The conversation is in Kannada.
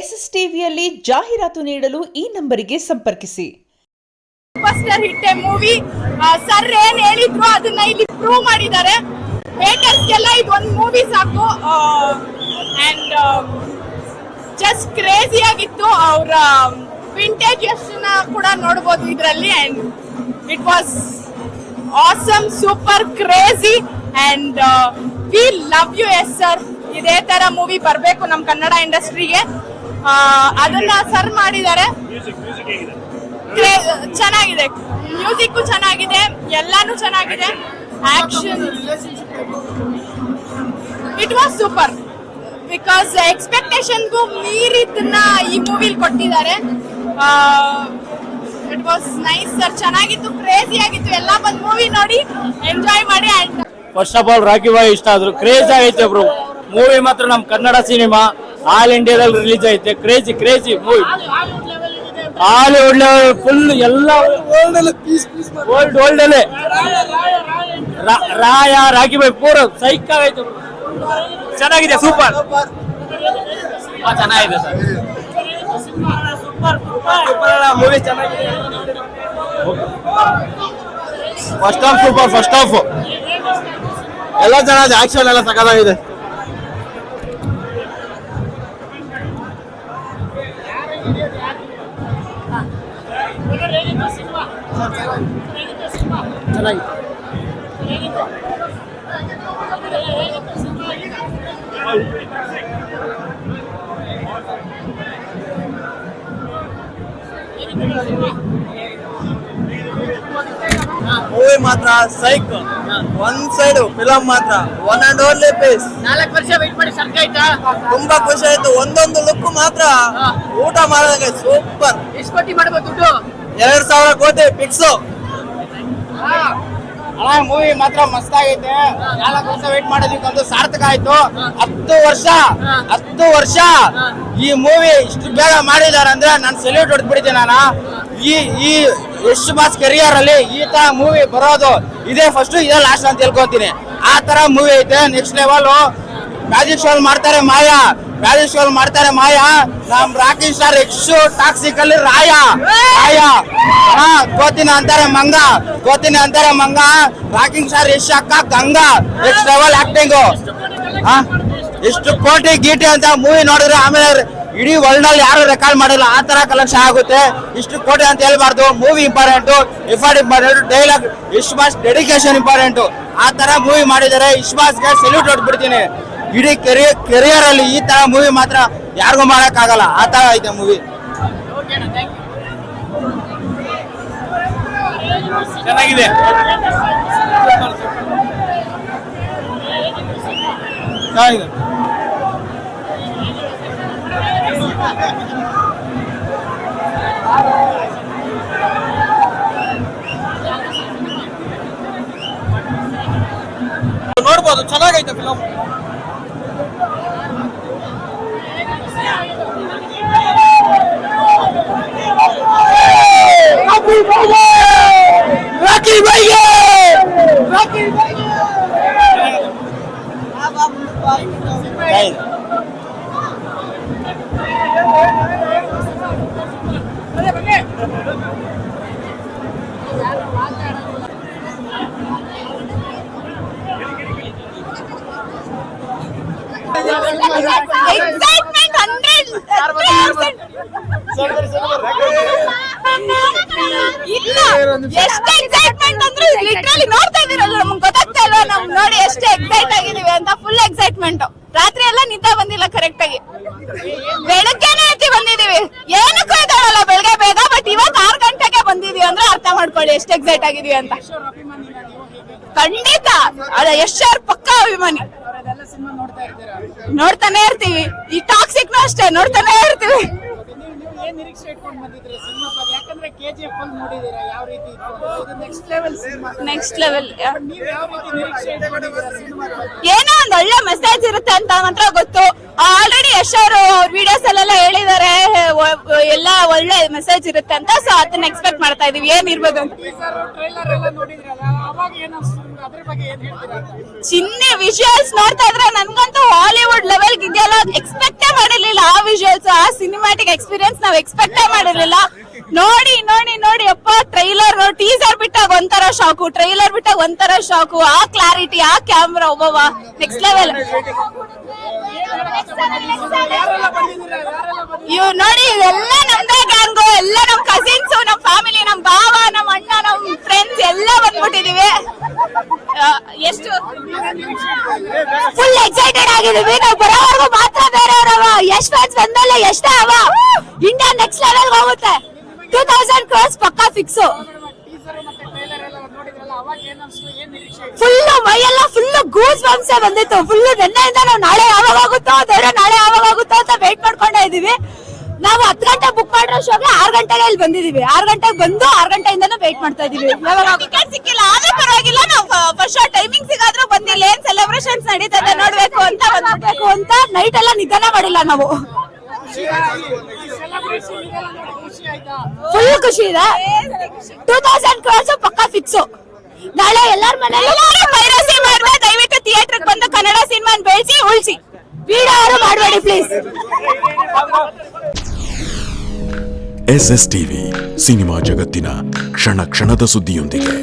ಎಸ್ಎಸ್ ಟಿವಿಯಲ್ಲಿ ಜಾಹೀರಾತು ನೀಡಲು ಈ ನಂಬರಿಗೆ ಸಂಪರ್ಕಿಸಿ. ಸೂಪರ್ ಹಿಟ್ ಮೂವಿ ಸರ್ ಏನ್ ಹೇಳಿದ್ರು ಅದನ್ನ ಇಲ್ಲಿ ಪ್ರೂವ್ ಮಾಡಿದ್ದಾರೆ. ಹೇಟರ್ಸ್ಗೆಲ್ಲ ಇದೊಂದು ಮೂವಿ ಸಾಕು. ಅಂಡ್ ಜಸ್ಟ್ ಕ್ರೇಜಿ ಆಗಿತ್ತು. ಅವರ ವಿಂಟೇಜ್ ಎಷ್ಟನ್ನ ಕೂಡ ನೋಡಬಹುದು ಇದರಲ್ಲಿ. And it was awesome, super crazy and we love you. Yes sir, ಇದೇ ತರ ಮೂವಿ ಬರಬೇಕು ನಮ್ಮ ಕನ್ನಡ ಇಂಡಸ್ಟ್ರಿಗೆ. ಅದನ್ನ ಸರ್ ಮಾಡಿದ್ದಾರೆ. ಚೆನ್ನಾಗಿದೆ, ಮ್ಯೂಸಿಕ್ ಚೆನ್ನಾಗಿದೆ, ಎಲ್ಲಾನು ಚೆನ್ನಾಗಿದೆ. Action it was super because ಎಕ್ಸ್ಪೆಕ್ಟೇಷನ್ಗೂ ಮೀರಿದ್ದನ್ನ ಈ ಮೂವಿಲಿ ಕೊಟ್ಟಿದ್ದಾರೆ. ಇಟ್ ವಾಸ್ ನೈಸ್ ಸರ್, ಚೆನ್ನಾಗಿತ್ತು, ಕ್ರೇಜಿ ಆಗಿತ್ತು. ಎಲ್ಲ ಬಂದು ಮೂವಿ ನೋಡಿ ಎಂಜಾಯ್ ಮಾಡಿ. And first of all Rocky ಬಾಯ್ ಇಷ್ಟ ಆದ್ರು, ಕ್ರೇಜ್ ಆಗೈತೆ ಬ್ರೋ ಮೂವಿ ಮಾತ್ರ. ನಮ್ ಕನ್ನಡ ಸಿನಿಮಾ ಆಲ್ ಇಂಡಿಯಾದಲ್ಲಿ ರಿಲೀಸ್ ಐತೆ. Crazy crazy movie, Hollywood level full ಎಲ್ಲ ವರ್ಲ್ಡ್ ಅಲ್ಲೇ ರಾಯ ರಾಕಿ ಬಾಯ್ ಪೂರ ಸೈಕ್ ಆಗೈತೆ. ಚೆನ್ನಾಗಿದೆ, ಸೂಪರ್ ಚೆನ್ನಾಗಿದೆ ಸರ್. ಮೂವಿ ಚೆನ್ನಾಗಿದೆ. First half super, first half ಎಲ್ಲ ಚೆನ್ನಾಗಿದೆ, ಆಕ್ಷನ್ ಎಲ್ಲ ಸಖತ್ತಾಗಿದೆ. ಮೂವಿ ಮಾತ್ರ ಸೈಕ್, ಒನ್ ಸೈಡ್ ಫಿಲಂ ಮಾತ್ರ ಒನ್ ಅಂಡ್ ಓನ್ಲಿ ಪೀಸ್. 4 ವರ್ಷ ವೇಟ್ ಮಾಡಿ ಸರ್ಕ ಆಯ್ತಾ, ತುಂಬಾ ಖುಷಿ ಆಯ್ತು. ಒಂದೊಂದು ಲುಕ್ ಮಾತ್ರ ಊಟ ಮಾಡೋದಕ್ಕೆ ಸೂಪರ್. ಎಷ್ಟು ಕೋಟಿ ಮಾಡ್ಬೋದು ದುಡ್ಡು? 2,000 ಕೋಟಿ ಫಿಕ್ಸ್. ಮೂವಿ ಮಾತ್ರ ಮಸ್ತ್ ಆಗೈತೆ. 4 ವರ್ಷ ವೇಟ್ ಮಾಡೋದಕ್ಕೊಂದು ಸಾರ್ಥಕ ಆಯ್ತು. 10 ವರ್ಷ ಈ ಮೂವಿ ಇಷ್ಟು ಬೇಗ ಮಾಡಿದಾರೆ ಅಂದ್ರೆ ನಾನು ಸೆಲ್ಯೂಟ್ ಹೊಡೆದ್ಬಿಡ್ತೀನಿ. ನಾನು ಈ ಯಶ್ ಬಾಸ್ ಕೆರಿಯರ್ ಅಲ್ಲಿ ಈ ತರ ಮೂವಿ ಬರೋದು ಇದೇ ಫಸ್ಟ್, ಇದೇ ಲಾಸ್ಟ್ ಅಂತ ತಿಳ್ಕೊಂತೀನಿ. ಆ ತರ ಮೂವಿ ಐತೆ. ನೆಕ್ಸ್ಟ್ ಲೆವೆಲ್ ಮ್ಯಾಜಿಕ್ ಶೋ ಮಾಡ್ತಾರೆ ಮಾಯಾ. ನಮ್ ರಾಕಿ ಸ್ಟಾರ್ ಎಕ್ಸ್ ಟಾಕ್ಸಿಕ್ ಅಲ್ಲಿ ರಾಯ ಕೋತಿನ ಅಂತಾರೆ ಮಂಗ. ರಾಕಿಂಗ್ ಸ್ಟಾರ್ ಯಶ್ ಅಕ್ಕ ಗಂಗಾ. Next level acting. ಎಷ್ಟು ಕೋಟಿ ಗೀಟಿ ಅಂತ ಮೂವಿ ನೋಡಿದ್ರೆ ಆಮೇಲೆ ಇಡೀ ವರ್ಲ್ಡ್ ಅಲ್ಲಿ ಯಾರು ರೆಕಾರ್ಡ್ ಮಾಡಿಲ್ಲ ಆ ತರ ಕಲೆಕ್ಷನ್ ಆಗುತ್ತೆ. ಇಷ್ಟು ಕೋಟಿ ಅಂತ ಹೇಳ್ಬಾರ್ದು. Movie important, effort important, dialogue, Yash boss dedication important. ಆ ತರ ಮೂವಿ ಮಾಡಿದ್ದಾರೆ. ಯಶ್ ಬಾಸ್ಗೆ ಸೆಲ್ಯೂಟ್ ಹೊಡ್ಬಿಡ್ತೀನಿ. ಇಡೀ ಕೆರಿಯರ್ ಅಲ್ಲಿ ಈ ತರ ಮೂವಿ ಮಾತ್ರ ಯಾರಿಗೂ ಮಾಡಕ್ ಆಗಲ್ಲ. ಆ ತರ ಐತೆ ಮೂವಿ. ಚೆನ್ನಾಗಿದೆ. ನೋಡ್ಬೋದು, ಚೆನ್ನಾಗೈತೆ ಫಿಲಮ್. ರಾಕಿ ಬಾಯ್ಗೆ ಎಷ್ಟು ಎಕ್ಸೈಟ್ಮೆಂಟ್ ಅಂದ್ರೆ ಲಿಟ್ರಲಿ ನೋಡ್ತಾ ಇದೀರಲ್ಲ, ನಮ್ಗೆ ಗೊತ್ತಾಗ್ತಾ ಇಲ್ವಾ ನಮ್ ನೋಡಿ ಎಷ್ಟು ಎಕ್ಸೈಟ್ ಆಗಿದೀವಿ ಅಂತ. Full excitement. ರಾತ್ರಿ ಎಲ್ಲ ನಿದ್ದೆ ಬಂದಿಲ್ಲ ಕರೆಕ್ಟ್ ಆಗಿ. ಬೆಳಗ್ಗೆನೆ ಎದ್ದು ಬಂದಿದೀವಿ. ಏನಕ್ಕೂ ಇದಾಳಲ್ಲ ಬೆಳಗ್ಗೆ ಬೇಗ, ಬಟ್ ಇವಾಗ 6 ಗಂಟೆಗೆ ಬಂದಿದೀವಿ ಅಂದ್ರೆ ಅರ್ಥ ಮಾಡ್ಕೊಳ್ಳಿ ಎಷ್ಟು ಎಕ್ಸೈಟ್ ಆಗಿದೀವಿ ಅಂತ. ಖಂಡಿತ ಅದ ಯಶ್ ಅವ್ರ ಪಕ್ಕಾ ಅಭಿಮಾನಿ. ನೋಡ್ತಾನೆ ಇರ್ತೀವಿ. ಈ ಟಾಕ್ಸಿಕ್ನು ಅಷ್ಟೇ ನೋಡ್ತಾನೆ ಇರ್ತೀವಿ. ನೆಕ್ಸ್ಟ್ ಲೆವೆಲ್ ಏನೋ ಒಂದ್ ಒಳ್ಳೆ ಮೆಸೇಜ್ ಇರುತ್ತೆ ಅಂತ ಮಾತ್ರ ಗೊತ್ತು. ಆಲ್ರೆಡಿ ಯಶ್ ಅವರು ವಿಡಿಯೋಸ್ ಅಲ್ಲೆಲ್ಲ ಹೇಳಿದ್ದಾರೆ. ಎಲ್ಲ ಒಳ್ಳೆ ಮೆಸೇಜ್ ಇರುತ್ತೆ ಅಂತ. ಸೊ ಅದನ್ನ ಎಕ್ಸ್ಪೆಕ್ಟ್ ಮಾಡ್ತಾ ಇದೀವಿ ಏನಿರ್ಬೋದು ಅಂತ. ಚಿನ್ನಿ ವಿಜುವಲ್ಸ್ ನೋಡ್ತಾ ಇದ್ರೆ ನನ್ಗಂತೂ ಹಾಲಿವುಡ್ ಲೆವೆಲ್ ಇದೆಯಲ್ಲ, ಎಕ್ಸ್ಪೆಕ್ಟೇ ಮಾಡಿರ್ಲಿಲ್ಲ. ಆ ವಿಜುವಲ್ಸ್, ಆ ಸಿನಿಮ್ಯಾಟಿಕ್ ಎಕ್ಸ್ಪೀರಿಯನ್ಸ್ ನಾವ್ ಎಕ್ಸ್ಪೆಕ್ಟೇ ಮಾಡಿರ್ಲಿಲ್ಲ. ನೋಡಿ ನೋಡಿ ನೋಡಿ ಅಪ್ಪ, ಟ್ರೈಲರ್ ಟೀಸರ್ ಬಿಟ್ಟಾಗ ಒಂಥರ ಶಾಕು, ಟ್ರೈಲರ್ ಬಿಟ್ಟಾಗ ಒಂಥರ ಶಾಕು. ಆ ಕ್ಲಾರಿಟಿ, ಆ ಕ್ಯಾಮ್ರಾ, ಒಬ್ಬವ ನೆಕ್ಸ್ಟ್ ಲೆವೆಲ್. ಇವ್ ನೋಡಿ, ಇವೆಲ್ಲ ನಮ್ದೇ ಗ್ಯಾಂಗು, ಎಲ್ಲ ನಮ್ ಕಸಿನ್ಸ್, ನಮ್ ಫ್ಯಾಮಿಲಿ, ನಮ್ ಭಾವ, ನಮ್ ಅಣ್ಣ, ನಮ್ ಫ್ರೆಂಡ್ಸ್ ಎಲ್ಲ ಬಂದ್ಬಿಟ್ಟಿದೀವಿ. ಎಷ್ಟು ಫುಲ್ ಎಕ್ಸೈಟೆಡ್ ಆಗಿದೀವಿ. ನಾವು ಬರೋವರೆಗೂ ಮಾತ್ರ ಬೇರೆಯವರವ. ಎಷ್ಟ್ ಫ್ಯಾನ್ಸ್ ಬಂದಲ್ಲ, ಎಷ್ಟೇ ಅವ, ಇಂಡಿಯಾ ನೆಕ್ಸ್ಟ್ ಲೆವೆಲ್ ಹೋಗುತ್ತೆ. 2000 crores ಪಕ್ಕಾ ಫಿಕ್ಸ್. ಫುಲ್ ಮೈಯೆಲ್ಲ ಫುಲ್ ಗೂಸ್ ಬಂಪ್ಸ್ ಬಂದಿತ್ತು. ಫುಲ್ ನೆನ್ನೆಯಿಂದ ನಾವು ನಾಳೆ ಯಾವಾಗ ಆಗುತ್ತೋ ದೇವ್ರ, ನಾಳೆ ಯಾವಾಗ ಆಗುತ್ತೋ ಅಂತ ವೇಟ್ ಮಾಡ್ಕೊಂಡೇ ಇದೀವಿ. ನಾವು 10 ಗಂಟೆ ಬುಕ್ ಮಾಡಿರೋ ಶೋಗೆ 6 ಗಂಟೆಗೆ ಇಲ್ಲಿ ಬಂದಿದೀವಿ. 6 ಗಂಟೆಗೆ ಬಂದು 6 ಗಂಟೆಯಿಂದನೂ ವೇಟ್ ಮಾಡ್ತಾ ಇದೀವಿ. ಟಿಕೆಟ್ ಸಿಕ್ಕಿಲ್ಲ ಆದ್ರೆ ಪರವಾಗಿಲ್ಲ, ನಾವು ಫಸ್ಟ್ ಶೋ ಟೈಮಿಂಗ್ ಸಿಗಾದ್ರೂ ಬಂದಿಲ್ಲ. ಏನ್ ಸೆಲೆಬ್ರೇಷನ್ಸ್ ನಡೀತದೆ ನೋಡ್ಬೇಕು ಅಂತ ಬಂದ್ಬಿಡ್ಬೇಕು ಅಂತ ನೈಟ್ ಎಲ್ಲ ನಿಧಾನ ಮಾಡಿಲ್ಲ ನಾವು. ಫುಲ್ ಖುಷಿ ಇದೆ. 2000 crores ಪಕ್ಕಾ ಫಿಕ್ಸ್. ನಾಳೆ ಎಲ್ಲಾರ ಮನೆಯಲ್ಲಿ ಪೈರಸಿ ಮಾಡ್ಬೇಡಿ. ದಯವಿಟ್ಟು ಥಿಯೇಟರ್ ಬಂದು ಕನ್ನಡ ಸಿನಿಮಾ ಬೆಳೆಸಿ ಉಳಿಸಿ. ವಿಡಿಯೋ ಯಾರು ಮಾಡಬೇಡಿ ಪ್ಲೀಸ್. SS TV ಸಿನಿಮಾ ಜಗತ್ತಿನ ಕ್ಷಣ ಕ್ಷಣದ ಸುದ್ದಿಯೊಂದಿಗೆ.